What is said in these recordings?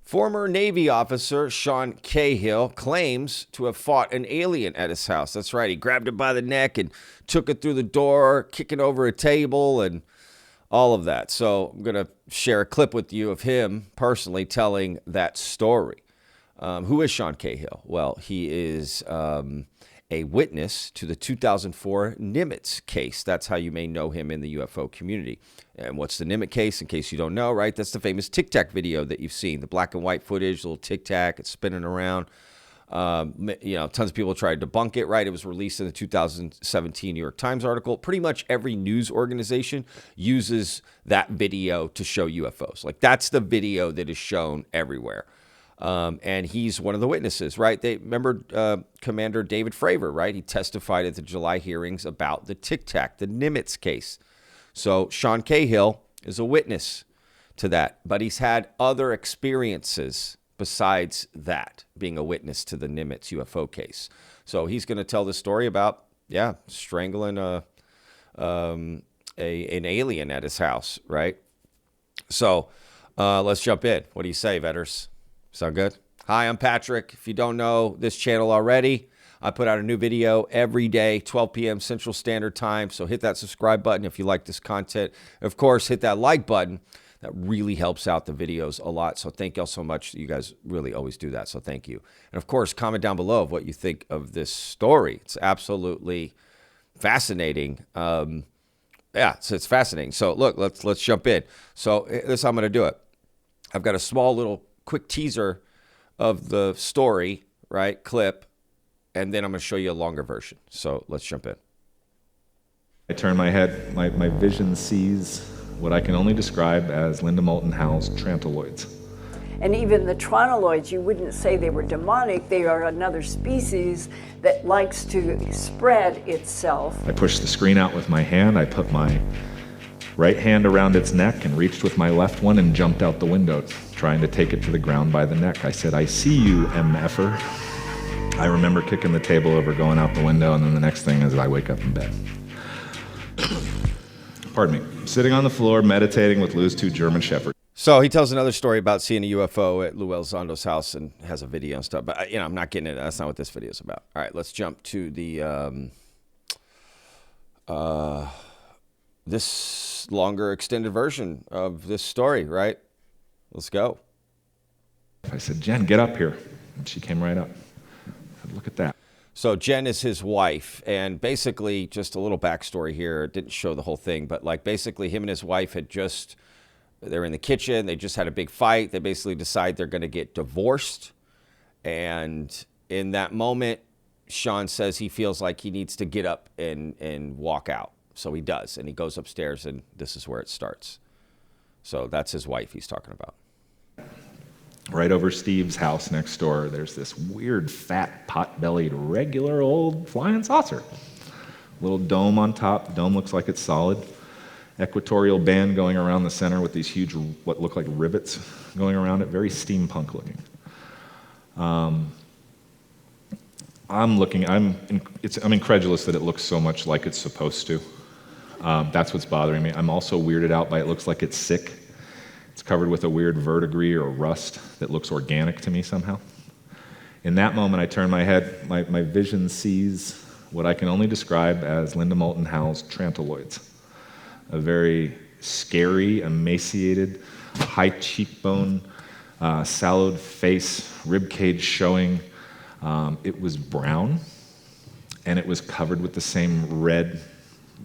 Former Navy officer Sean Cahill claims to have fought an alien at his house. That's right. He grabbed it by the neck and took it through the door, kicking over a table and all of that. So I'm going to share a clip with you of him personally telling that story. Who is Sean Cahill? Well, he is a witness to the 2004 Nimitz case. That's how you may know him in the UFO community. And what's the Nimitz case, in case you don't know, right? That's the famous TIC-TAC video that you've seen, the black and white footage, little TIC-TAC, it's spinning around. Tons of people tried to debunk it, right? It was released in the 2017 New York Times article. Pretty much every news organization uses that video to show UFOs. Like, that's the video that is shown everywhere. And he's one of the witnesses, right? Remember Commander David Fravor, right? He testified at the July hearings about the TIC-TAC, the Nimitz case. So Sean Cahill is a witness to that, but he's had other experiences besides that, being a witness to the Nimitz UFO case. So he's going to tell the story about, strangling an alien at his house, right? So let's jump in. What do you say, Vetters? Sound good? Hi, I'm Patrick. If you don't know this channel already, I put out a new video every day, 12 p.m. Central Standard Time. So hit that subscribe button if you like this content. Of course, hit that like button. That really helps out the videos a lot. So thank y'all so much. You guys really always do that. So thank you. And of course, comment down below of what you think of this story. It's absolutely fascinating. So it's fascinating. So look, let's jump in. So this is how I'm going to do it. I've got a small little quick teaser of the story, right? Clip. And then I'm going to show you a longer version. So let's jump in. I turn my head, my vision sees what I can only describe as Linda Moulton Howe's trantiloids. And even the trontoloids, you wouldn't say they were demonic. They are another species that likes to spread itself. I pushed the screen out with my hand. I put my right hand around its neck and reached with my left one and jumped out the window, trying to take it to the ground by the neck. I said, "I see you, MFer." I remember kicking the table over, going out the window, and then the next thing is I wake up in bed. Pardon me. I'm sitting on the floor, meditating with Lou's two German Shepherds. So he tells another story about seeing a UFO at Lou Elizondo's house and has a video and stuff. But, I'm not getting into that. That's not what this video is about. All right, let's jump to the this longer extended version of this story, right? Let's go. I said, "Jen, get up here." And she came right up. I said, "Look at that." So Jen is his wife, and basically, just a little backstory here. It didn't show the whole thing, but like basically him and his wife they're in the kitchen. They just had a big fight. They basically decide they're going to get divorced. And in that moment, Sean says he feels like he needs to get up and walk out. So he does, and he goes upstairs, and this is where it starts. So that's his wife he's talking about. Right over Steve's house next door, there's this weird, fat, pot-bellied, regular old flying saucer. Little dome on top. Dome looks like it's solid. Equatorial band going around the center with these huge, what look like rivets going around it. Very steampunk looking. I'm incredulous that it looks so much like it's supposed to. That's what's bothering me. I'm also weirded out by it looks like it's sick. It's covered with a weird verdigris or rust that looks organic to me somehow. In that moment, I turn my head, my vision sees what I can only describe as Linda Moulton Howe's trantiloids. A very scary, emaciated, high cheekbone, sallowed face, rib cage showing. It was brown, and it was covered with the same red,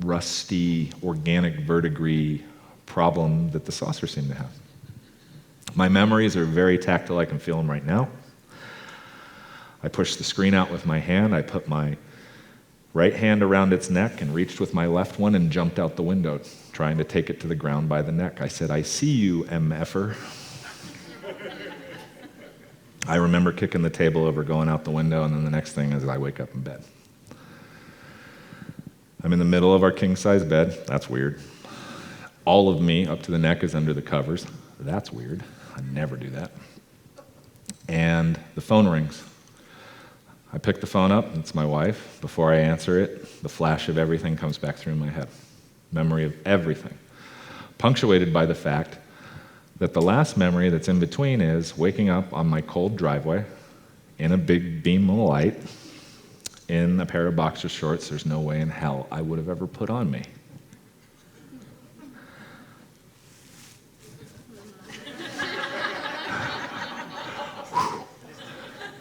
rusty, organic verdigris problem that the saucer seemed to have. My memories are very tactile. I can feel them right now. I pushed the screen out with my hand. I put my right hand around its neck and reached with my left one and jumped out the window, trying to take it to the ground by the neck. I said, "I see you, MFer." I remember kicking the table over, going out the window, and then the next thing is I wake up in bed. I'm in the middle of our king-size bed. That's weird. All of me up to the neck is under the covers. That's weird. I never do that. And the phone rings. I pick the phone up, and it's my wife. Before I answer it, the flash of everything comes back through my head. Memory of everything. Punctuated by the fact that the last memory that's in between is waking up on my cold driveway in a big beam of light in a pair of boxer shorts there's no way in hell I would have ever put on me.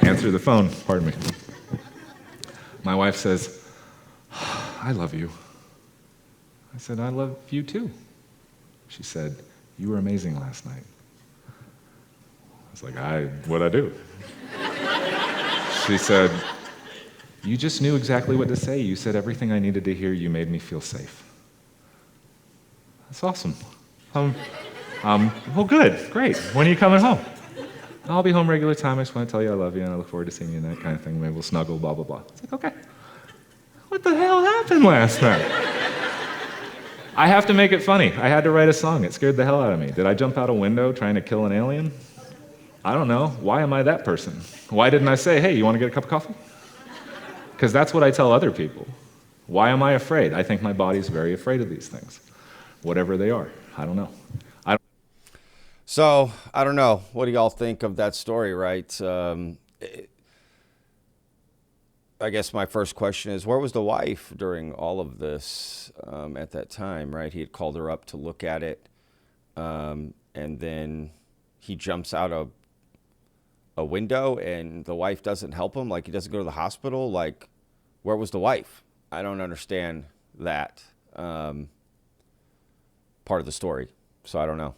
Answer the phone, pardon me. My wife says, I love you. I said, I love you too. She said, you were amazing last night. I was like, what'd I do? She said, you just knew exactly what to say. You said everything I needed to hear. You made me feel safe. That's awesome. Well, good, great. When are you coming home? I'll be home regular time. I just want to tell you I love you, and I look forward to seeing you, and that kind of thing. Maybe we'll snuggle, blah, blah, blah. It's like, okay. What the hell happened last night? I have to make it funny. I had to write a song. It scared the hell out of me. Did I jump out a window trying to kill an alien? I don't know. Why am I that person? Why didn't I say, hey, you want to get a cup of coffee? Because that's what I tell other people. Why am I afraid? I think my body's very afraid of these things. Whatever they are. I don't know. So, I don't know. What do y'all think of that story, right? I guess my first question is, where was the wife during all of this at that time, right? He had called her up to look at it, and then he jumps out a window, and the wife doesn't help him? Like, he doesn't go to the hospital? Like, where was the wife? I don't understand that part of the story, so I don't know.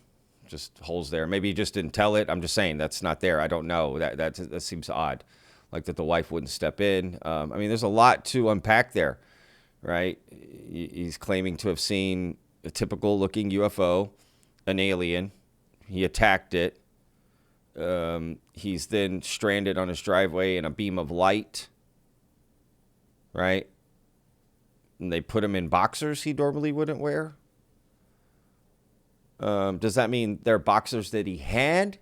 Just holes there. Maybe he just didn't tell it. I'm just saying that's not there. I don't know. That seems odd, like that the wife wouldn't step in. I mean, there's a lot to unpack there, right? He's claiming to have seen a typical looking UFO, an alien. He attacked it. He's then stranded on his driveway in a beam of light, right? And they put him in boxers he normally wouldn't wear. Does that mean they're boxers that he had,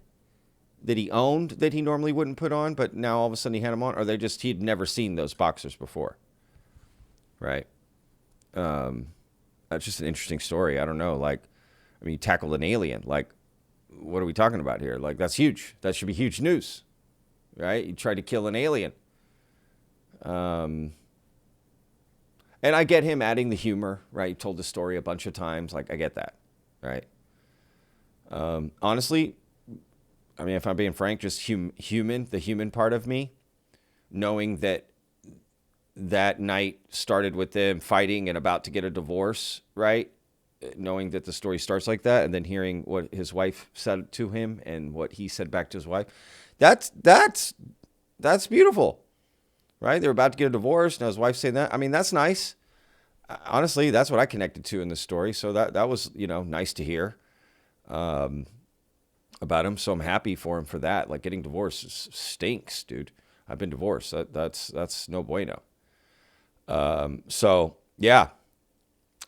that he owned, that he normally wouldn't put on, but now all of a sudden he had them on? Or they just, he'd never seen those boxers before, right? That's just an interesting story. I don't know. Like, I mean, he tackled an alien. Like, what are we talking about here? Like, that's huge. That should be huge news, right? He tried to kill an alien. And I get him adding the humor, right? He told the story a bunch of times. Like, I get that, right? Honestly, I mean, if I'm being frank, just human, the human part of me, knowing that that night started with them fighting and about to get a divorce, right? Knowing that the story starts like that, and then hearing what his wife said to him and what he said back to his wife, that's beautiful, right? They're about to get a divorce, and his wife saying that. I mean, that's nice. Honestly, that's what I connected to in this story. So that was, nice to hear about him. So I'm happy for him for that. Like, getting divorced stinks, dude. I've been divorced. That's no bueno. So yeah,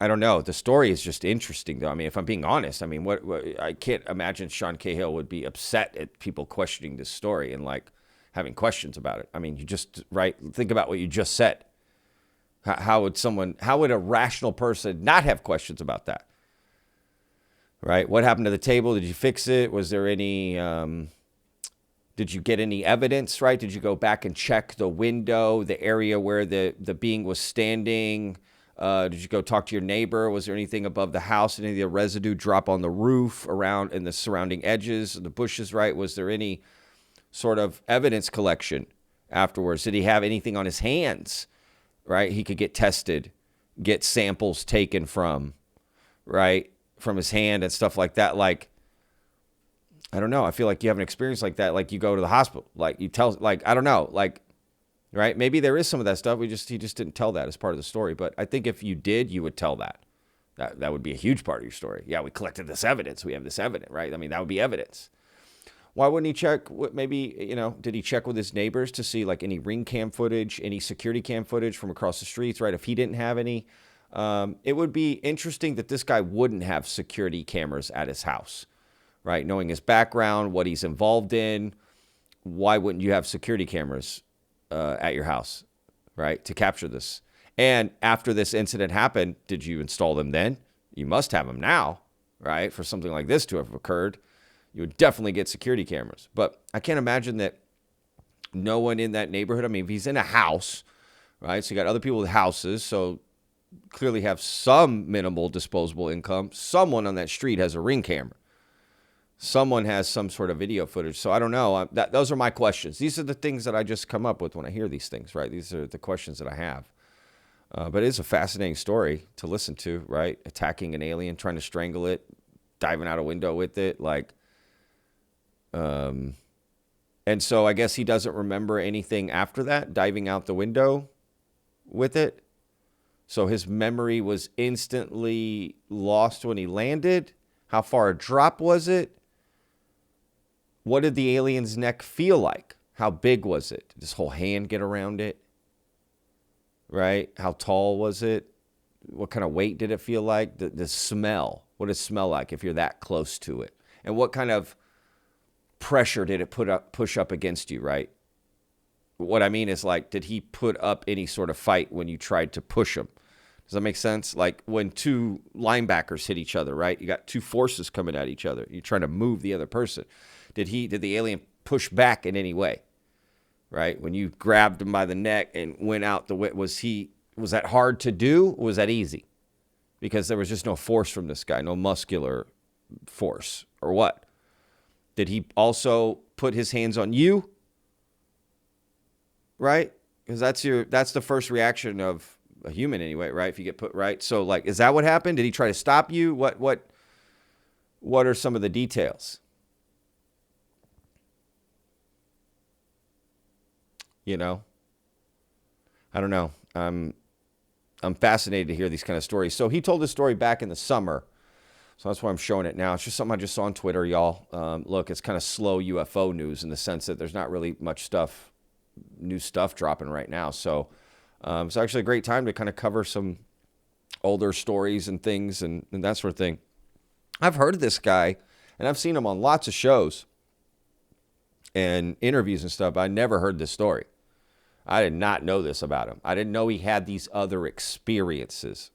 I don't know. The story is just interesting though. I mean, if I'm being honest, I mean, what I can't imagine Sean Cahill would be upset at people questioning this story and like having questions about it. I mean, think about what you just said. How would a rational person not have questions about that? Right? What happened to the table? Did you fix it? Was there any, did you get any evidence, right? Did you go back and check the window, the area where the being was standing? Did you go talk to your neighbor? Was there anything above the house? Any of the residue drop on the roof, around in the surrounding edges, the bushes, right? Was there any sort of evidence collection afterwards? Did he have anything on his hands, right? He could get tested, get samples taken from, right? From his hand and stuff like that. Like, I don't know. I feel like you have an experience like that. Like, you go to the hospital, like you tell, like, I don't know, like, right? Maybe there is some of that stuff. He just didn't tell that as part of the story. But I think if you did, you would tell that. That would be a huge part of your story. Yeah, we collected this evidence. We have this evidence, right? I mean, that would be evidence. Why wouldn't he check? Maybe, did he check with his neighbors to see like any ring cam footage, any security cam footage from across the streets, right? If he didn't have any, it would be interesting that this guy wouldn't have security cameras at his house, right? Knowing his background, what he's involved in, why wouldn't you have security cameras at your house, right, to capture this? And after this incident happened, did you install them then? You must have them now, right, for something like this to have occurred. you would definitely get security cameras. But I can't imagine that no one in that neighborhood. I mean, if he's in a house, right? So you got other people with houses, so clearly have some minimal disposable income. Someone on that street has a Ring camera. Someone has some sort of video footage. So I don't know. Those are my questions. These are the things that I just come up with when I hear these things, right? These are the questions that I have. But it is a fascinating story to listen to, right? Attacking an alien, trying to strangle it, diving out a window with it, like, and so I guess he doesn't remember anything after that, diving out the window with it. So his memory was instantly lost when he landed. How far a drop was it? What did the alien's neck feel like? How big was it? Did his whole hand get around it? Right? How tall was it? What kind of weight did it feel like? The smell. What does it smell like if you're that close to it? And what kind of pressure did it push up against you, right? What I mean is, like, did he put up any sort of fight when you tried to push him? Does that make sense? Like when two linebackers hit each other, right? You got two forces coming at each other. You're trying to move the other person. Did the alien push back in any way? Right? When you grabbed him by the neck and went out the way, was that hard to do? Or was that easy? Because there was just no force from this guy, no muscular force, or what? Did he also put his hands on you? Right? Because that's the first reaction of a human anyway, right? If you get put right. So, like, is that what happened? Did he try to stop you? What are some of the details? You know? I don't know. I'm fascinated to hear these kind of stories. So he told this story back in the summer. So that's why I'm showing it now. It's just something I just saw on Twitter, y'all. Look, it's kind of slow UFO news in the sense that there's not really much new stuff dropping right now. So it's actually a great time to kind of cover some older stories and things and that sort of thing. I've heard of this guy, and I've seen him on lots of shows and interviews and stuff. But I never heard this story. I did not know this about him. I didn't know he had these other experiences.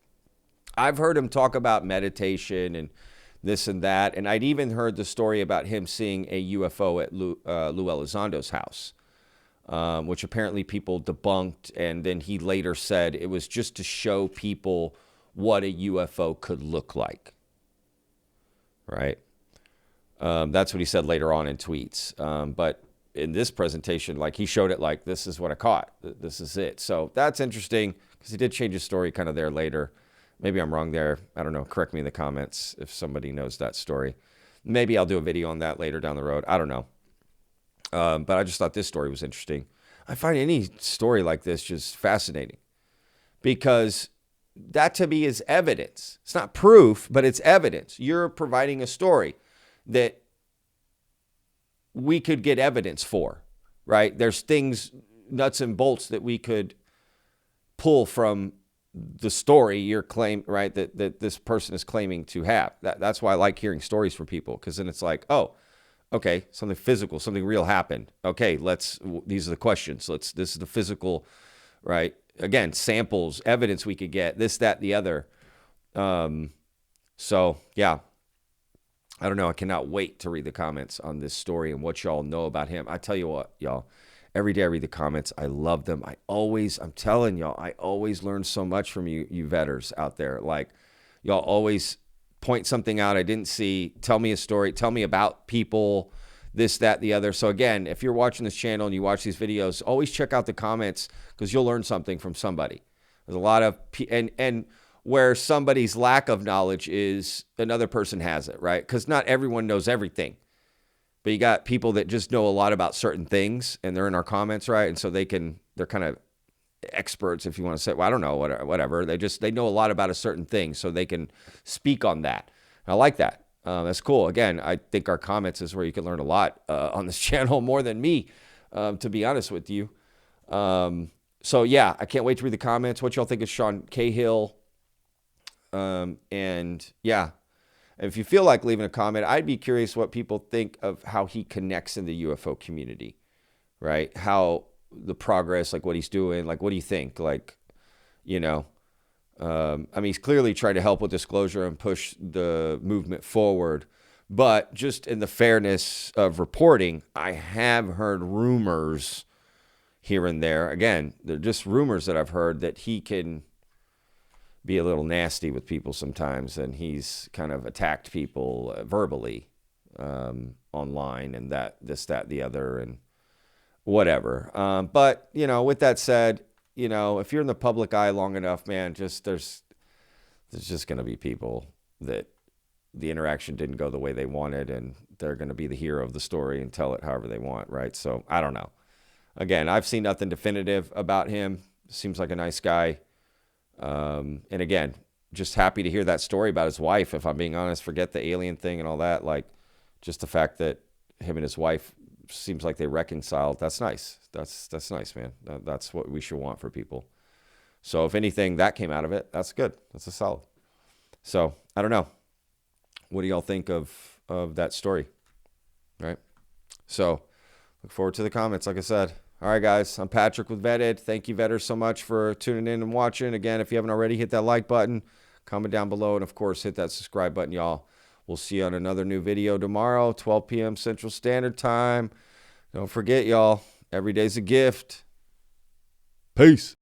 I've heard him talk about meditation and this and that, and I'd even heard the story about him seeing a UFO at Lou Elizondo's house. Which apparently people debunked, and then he later said it was just to show people what a UFO could look like, right? That's what he said later on in tweets. But in this presentation, like, he showed it like, this is what I caught. This is it. So that's interesting because he did change his story kind of there later. Maybe I'm wrong there. I don't know. Correct me in the comments if somebody knows that story. Maybe I'll do a video on that later down the road. I don't know. But I just thought this story was interesting. I find any story like this just fascinating because that to me is evidence. It's not proof, but it's evidence. You're providing a story that we could get evidence for, right? There's things, nuts and bolts that we could pull from the story you're claiming, right? That this person is claiming to have. That's why I like hearing stories from people, because then it's like, oh, okay, something physical, something real happened. Okay, these are the questions. This is the physical, right? Again, samples, evidence we could get, this, that, the other. So, yeah, I don't know. I cannot wait to read the comments on this story and what y'all know about him. I tell you what, y'all, every day I read the comments. I love them. I'm telling y'all, I always learn so much from you vetters out there. Like, y'all always point something out I didn't see, tell me a story, tell me about people, this, that, the other. So again, if you're watching this channel and you watch these videos, always check out the comments because you'll learn something from somebody. There's a lot of, and where somebody's lack of knowledge is another person has it, right? Because not everyone knows everything. But you got people that just know a lot about certain things and they're in our comments, right? And so they're kind of experts, if you want to say, well, I don't know, whatever. They know a lot about a certain thing, so they can speak on that. I like that. That's cool. Again, I think our comments is where you can learn a lot on this channel, more than me, to be honest with you. So yeah, I can't wait to read the comments. What y'all think of Sean Cahill? And yeah, if you feel like leaving a comment, I'd be curious what people think of how he connects in the UFO community, right? How the progress, like what he's doing, like what do you think? Like, you know, I mean, he's clearly trying to help with disclosure and push the movement forward. But just in the fairness of reporting, I have heard rumors here and there. Again, they're just rumors that I've heard that he can be a little nasty with people sometimes, and he's kind of attacked people verbally online and that, the other, and whatever. But, with that said, if you're in the public eye long enough, man, there's just going to be people that the interaction didn't go the way they wanted, and they're going to be the hero of the story and tell it however they want, right? So I don't know. Again, I've seen nothing definitive about him. Seems like a nice guy. And again, just happy to hear that story about his wife. If I'm being honest, forget the alien thing and all that. Like, just the fact that him and his wife seems like they reconciled. That's nice. That's nice, man. That's what we should want for people. So if anything that came out of it, that's good. That's a solid. So I don't know. What do y'all think of that story? Right? So look forward to the comments, like I said. All right, guys. I'm Patrick with Vetted. Thank you, Vetters, so much for tuning in and watching. Again, if you haven't already, hit that like button, comment down below, and, of course, hit that subscribe button, y'all. We'll see you on another new video tomorrow, 12 p.m. Central Standard Time. Don't forget, y'all, every day's a gift. Peace.